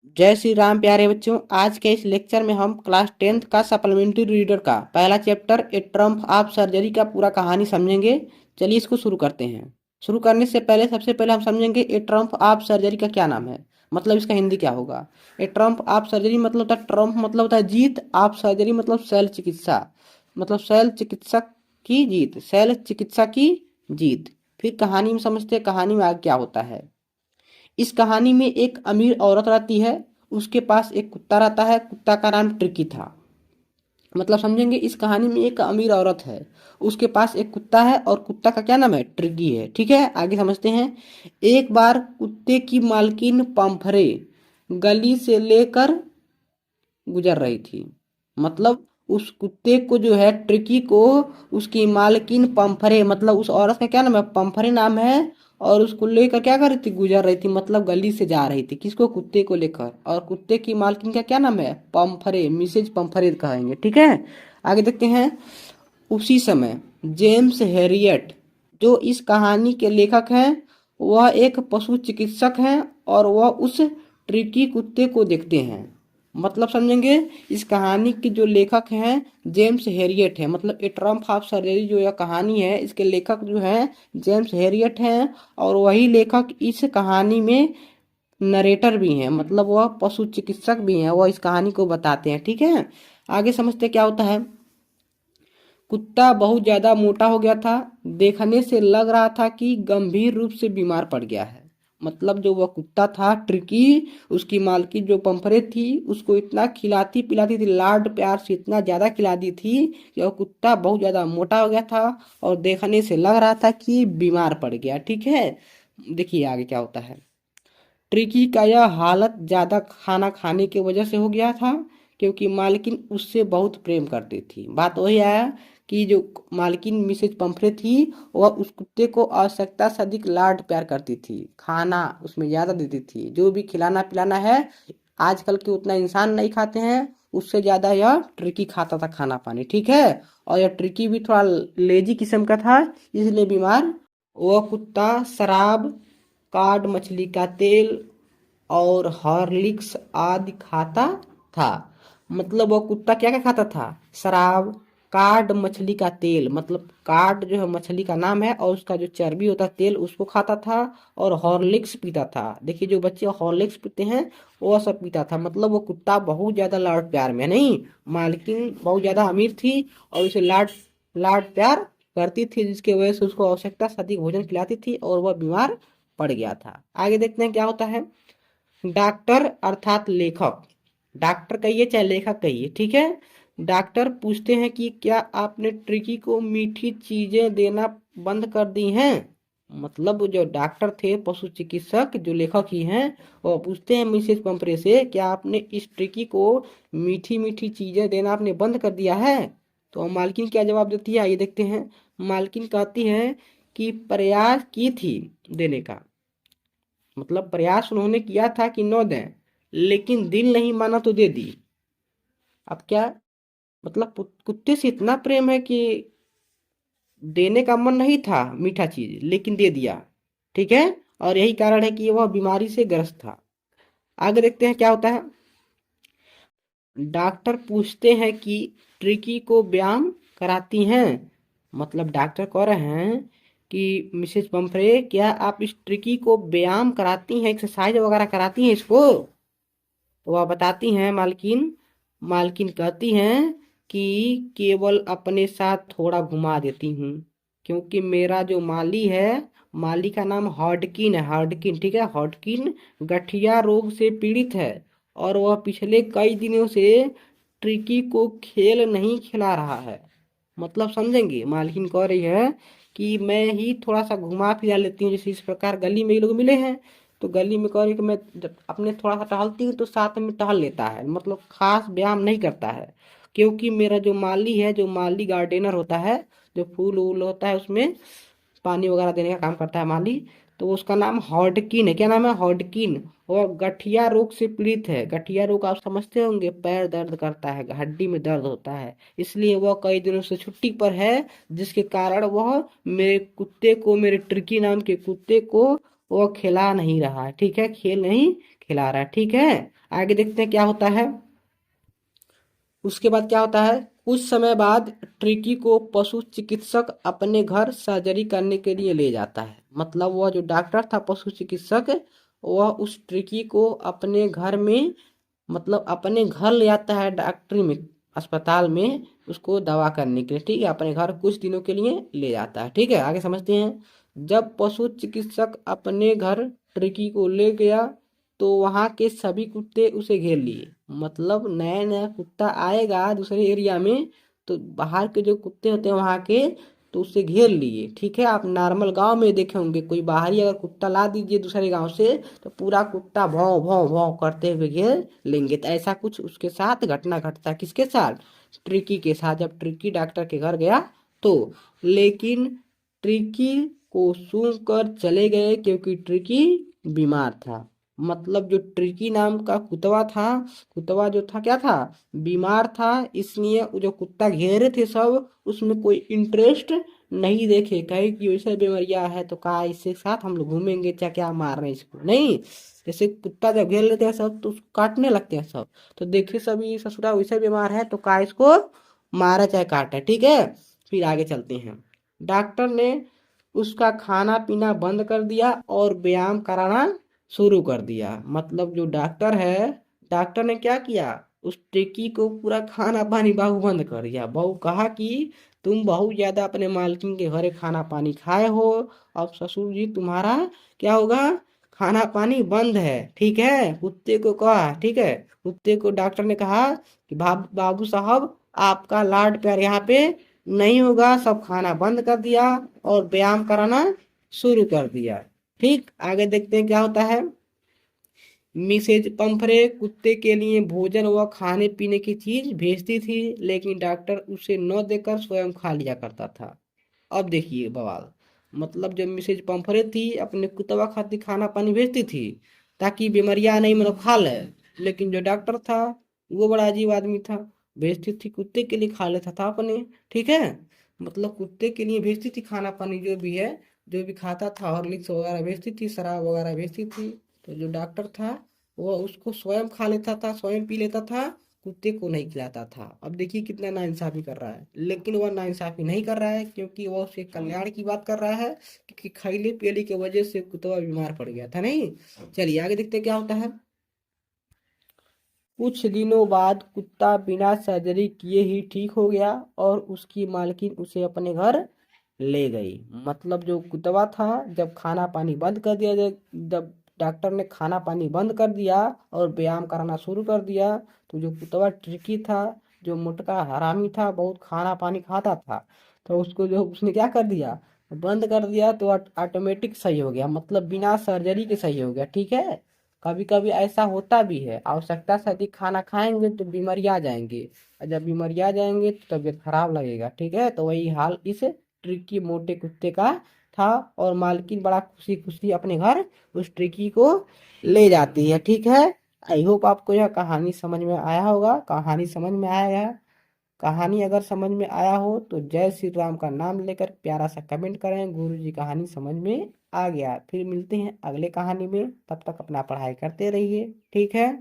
जय श्री राम प्यारे बच्चों। आज के इस लेक्चर में हम क्लास 10th का सप्लीमेंट्री रीडर का पहला chapter A Trump of surgery का पूरा कहानी समझेंगे। चलिए इसको शुरू करते हैं। शुरू करने से पहले सबसे पहले हम समझेंगे ए ट्रम्प ऑफ सर्जरी का क्या नाम है, मतलब इसका हिंदी क्या होगा। ए ट्रम्प ऑफ सर्जरी मतलब होता है, ट्रम्प मतलब होता है जीत, ऑफ सर्जरी मतलब शैल चिकित्सा, मतलब शैल चिकित्सक की जीत, शैल चिकित्सा की जीत। फिर कहानी में समझते हैं कहानी में आगे क्या होता है। इस कहानी में एक अमीर औरत रहती है, उसके पास एक कुत्ता रहता है, कुत्ता का नाम ट्रिकी था। मतलब समझेंगे, इस कहानी में एक अमीर औरत है, उसके पास एक कुत्ता है और कुत्ता का क्या नाम है, ट्रिकी है। ठीक है, आगे समझते हैं। एक बार कुत्ते की मालकिन पंफरे गली से लेकर गुजर रही थी। मतलब उस कुत्ते को जो है, ट्रिकी को, उसकी मालकिन पंफरे, मतलब उस औरत का क्या नाम है, पंफरे नाम है। और उसको लेकर क्या कर रही थी, गुजर रही थी, मतलब गली से जा रही थी। किसको, कुत्ते को लेकर। और कुत्ते की मालकिन का क्या नाम है, पंफरे, मिसेज पंफरे कहेंगे। ठीक है, आगे देखते हैं। उसी समय जेम्स हैरियट, जो इस कहानी के लेखक हैं, वह एक पशु चिकित्सक हैं और वह उस ट्रिकी कुत्ते को देखते हैं। मतलब समझेंगे, इस कहानी के जो लेखक हैं जेम्स हैरियट है, मतलब ए ट्रम्प ऑफ सर्जरी जो यह कहानी है, इसके लेखक जो हैं जेम्स हैरियट हैं। और वही लेखक इस कहानी में नरेटर भी हैं, मतलब वह पशु चिकित्सक भी हैं, वह इस कहानी को बताते हैं। ठीक है, आगे समझते क्या होता है। कुत्ता बहुत ज्यादा मोटा हो गया था, देखने से लग रहा था कि गंभीर रूप से बीमार पड़ गया है। मतलब जो वह कुत्ता था ट्रिकी, उसकी मालकिन जो पंपरे थी, उसको इतना खिलाती पिलाती थी, लाड प्यार से इतना ज्यादा खिला दी थी कि वह कुत्ता बहुत ज्यादा मोटा हो गया था और देखने से लग रहा था कि बीमार पड़ गया। ठीक है, देखिए आगे क्या होता है। ट्रिकी का यह हालत ज़्यादा खाना खाने की वजह से हो गया था, क्योंकि मालकिन उससे बहुत प्रेम करती थी। बात वही आया कि जो मालकिन मिसेज पंफरे थी, वह उस कुत्ते को आवश्यकता से अधिक लाड प्यार करती थी, खाना उसमें ज़्यादा देती थी। जो भी खिलाना पिलाना है, आजकल के उतना इंसान नहीं खाते हैं, उससे ज़्यादा यह ट्रिकी खाता था खाना पानी। ठीक है, और यह ट्रिकी भी थोड़ा लेजी किस्म का था, इसलिए बीमार। वह कुत्ता शराब, काड मछली का तेल और हॉर्लिक्स आदि खाता था। मतलब वो कुत्ता क्या क्या खाता था, शराब, कार्ड मछली का तेल, मतलब कार्ड जो है मछली का नाम है, और उसका जो चर्बी होता है तेल, उसको खाता था। और हॉर्लिक्स पीता था। देखिए जो बच्चे हॉर्लिक्स पीते हैं वो सब पीता था। मतलब वो कुत्ता बहुत ज्यादा लाड प्यार में, नहीं, मालकिन बहुत ज्यादा अमीर थी और उसे लाड लाड प्यार करती थी, जिसकी वजह से उसको आवश्यकता से अधिक भोजन खिलाती थी और वह बीमार पड़ गया था। आगे देखते हैं क्या होता है। डॉक्टर अर्थात लेखक, डॉक्टर कहिए चाहे लेखक कहिए, ठीक है। डॉक्टर पूछते हैं कि क्या आपने ट्रिकी को मीठी चीजें देना बंद कर दी हैं। मतलब जो डॉक्टर थे, पशु चिकित्सक जो लेखक ही हैं, वो पूछते हैं मिसेज पंपरे से, क्या आपने इस ट्रिकी को मीठी मीठी चीजें देना आपने बंद कर दिया है। तो मालकिन क्या जवाब देती है, ये देखते हैं। मालकिन कहती है कि प्रयास की थी देने का, मतलब प्रयास उन्होंने किया था कि न दें, लेकिन दिल नहीं माना तो दे दी। अब क्या, मतलब कुत्ते से इतना प्रेम है कि देने का मन नहीं था मीठा चीज, लेकिन दे दिया। ठीक है, और यही कारण है कि वह बीमारी से ग्रस्त था। आगे देखते हैं क्या होता है। डॉक्टर पूछते हैं कि ट्रिकी को व्यायाम कराती हैं। मतलब डॉक्टर कह रहे हैं कि मिसेज पंफरे, क्या आप इस ट्रिकी को व्यायाम कराती हैं, एक्सरसाइज वगैरह कराती हैं इसको। तो वह बताती हैं मालकिन, मालकिन कहती हैं कि केवल अपने साथ थोड़ा घुमा देती हूँ, क्योंकि मेरा जो माली है, माली का नाम हॉडकिन है, हॉडकिन, ठीक है, हॉडकिन गठिया रोग से पीड़ित है और वह पिछले कई दिनों से ट्रिकी को खेल नहीं खिला रहा है। मतलब समझेंगे, मालकिन कह रही है कि मैं ही थोड़ा सा घुमा फिरा लेती हूँ, जैसे इस प्रकार गली में ये लोग मिले हैं, तो गली में कह रही कि मैं जब अपने थोड़ा सा टहलती हूँ तो साथ में टहल लेता है, मतलब खास व्यायाम नहीं करता है। क्योंकि मेरा जो माली है, जो माली गार्डनर होता है, जो फूल वूल होता है उसमें पानी वगैरह देने का काम करता है माली, तो उसका नाम हॉडकिन है। क्या नाम है, हॉडकिन। वो गठिया रोग से पीड़ित है। गठिया रोग आप समझते होंगे, पैर दर्द करता है, हड्डी में दर्द होता है, इसलिए वह कई दिनों से छुट्टी पर है, जिसके कारण वह मेरे कुत्ते को, मेरे ट्रिकी नाम के कुत्ते को वह खिला नहीं रहा है। ठीक है, खेल नहीं खिला रहा है। ठीक है, आगे देखते हैं क्या होता है। उसके बाद क्या होता है, कुछ समय बाद ट्रिकी को पशु चिकित्सक अपने घर सर्जरी करने के लिए ले जाता है। मतलब वह जो डॉक्टर था पशु चिकित्सक, वह उस ट्रिकी को अपने घर में, मतलब अपने घर ले आता है डॉक्टरी में, अस्पताल में उसको दवा करने के लिए। ठीक है, अपने घर कुछ दिनों के लिए ले जाता है। ठीक है, आगे समझते हैं। जब पशु चिकित्सक अपने घर ट्रिकी को ले गया तो वहाँ के सभी कुत्ते उसे घेर लिए। मतलब नया नया कुत्ता आएगा दूसरे एरिया में तो बाहर के जो कुत्ते होते हैं वहाँ के, तो उसे घेर लिए। ठीक है, आप नॉर्मल गांव में देखे होंगे, कोई बाहरी अगर कुत्ता ला दीजिए दूसरे गांव से तो पूरा कुत्ता भौं भौं भौं करते हुए घेर लेंगे। तो ऐसा कुछ उसके साथ घटना घटता है। किसके साथ? ट्रिकी के साथ। जब ट्रिकी डॉक्टर के घर गया तो, लेकिन ट्रिकी को सूंघ कर चले गए क्योंकि ट्रिकी बीमार था। मतलब जो ट्रिकी नाम का कुतवा था, कुतवा जो था क्या था, बीमार था। इसलिए वो जो कुत्ता घेरे थे सब, उसमें कोई इंटरेस्ट नहीं देखे, कहे कि वैसे बीमारियां है तो कहा इसके साथ हम लोग घूमेंगे, क्या क्या मार रहे हैं इसको, नहीं। जैसे कुत्ता जब घेर लेते हैं सब तो उसको काटने लगते हैं सब, तो देखे सभी ससुरा वैसे बीमार है तो कहा इसको मारा चाहे काटे। ठीक है, फिर आगे चलते हैं। डॉक्टर ने उसका खाना पीना बंद कर दिया और व्यायाम कराना शुरू कर दिया। मतलब जो डॉक्टर है, डॉक्टर ने क्या किया, उस टिक्की को पूरा खाना पानी बहू बंद कर दिया। बहू कहा कि तुम बहुत ज्यादा अपने मालकिन के घरे खाना पानी खाए हो, अब ससुर जी तुम्हारा क्या होगा, खाना पानी बंद है। ठीक है, कुत्ते को कहा। ठीक है, कुत्ते को डॉक्टर ने कहा कि बाबू साहब आपका लाड प्यार यहाँ पे नहीं होगा, सब खाना बंद कर दिया और व्यायाम कराना शुरू कर दिया। ठीक, आगे देखते हैं क्या होता है। मिसेज पंफरे कुत्ते के लिए भोजन व खाने पीने की चीज भेजती थी, लेकिन डॉक्टर उसे न देकर स्वयं खा लिया करता था। अब देखिए बवाल। मतलब जब मिसेज पंफरे थी अपने कुतवा खातिर खाना पानी भेजती थी ताकि बीमारियां नहीं मतलब खा ले, लेकिन जो डॉक्टर था वो बड़ा अजीब आदमी था, भेजती थी कुत्ते के लिए खा लेता था अपने। ठीक है, मतलब कुत्ते के लिए भेजती थी खाना पानी जो भी है, जो भी खाता था, हॉर्लिक्स वगैरह भेजती थी, शराब वगैरह भेजती थी। तो जो डॉक्टर था वो उसको स्वयं खा लेता था, स्वयं पी लेता था, कुत्ते को नहीं खिलाता था। अब देखिए कितना नाइंसाफी कर रहा है, लेकिन वह नाइंसाफी नहीं कर रहा है क्योंकि वह उसके कल्याण की बात कर रहा है, क्योंकि खैली पियली की वजह से कुत्ता बीमार पड़ गया था, नहीं। चलिए आगे देखते हैं क्या होता है। कुछ दिनों बाद कुत्ता बिना सर्जरी किए ही ठीक हो गया और उसकी मालकिन उसे अपने घर ले गई। मतलब जो कुतवा था जब खाना पानी बंद कर दिया, जब डॉक्टर ने खाना पानी बंद कर दिया और व्यायाम कराना शुरू कर दिया, तो जो कुतवा ट्रिकी था, जो मोटका हरामी था, बहुत खाना पानी खाता था, तो उसको जो उसने क्या कर दिया, बंद कर दिया, तो ऑटोमेटिक सही हो गया। मतलब बिना सर्जरी के सही हो गया। ठीक है, कभी कभी ऐसा होता भी है, आवश्यकता से अधिक खाना खाएंगे तो बीमारी आ जाएंगे, और जब बीमारी आ जाएंगे तो तबीयत खराब लगेगा। ठीक है, तो वही हाल इस ट्रिकी मोटे कुत्ते का था, और मालकिन बड़ा खुशी खुशी अपने घर उस ट्रिकी को ले जाती है। ठीक है, आई होप आपको यह कहानी समझ में आया होगा। कहानी समझ में आया है, कहानी अगर समझ में आया हो तो जय श्री राम का नाम लेकर प्यारा सा कमेंट करें, गुरु जी कहानी समझ में आ गया। फिर मिलते हैं अगले कहानी में, तब तक अपना पढ़ाई करते रहिए। ठीक है।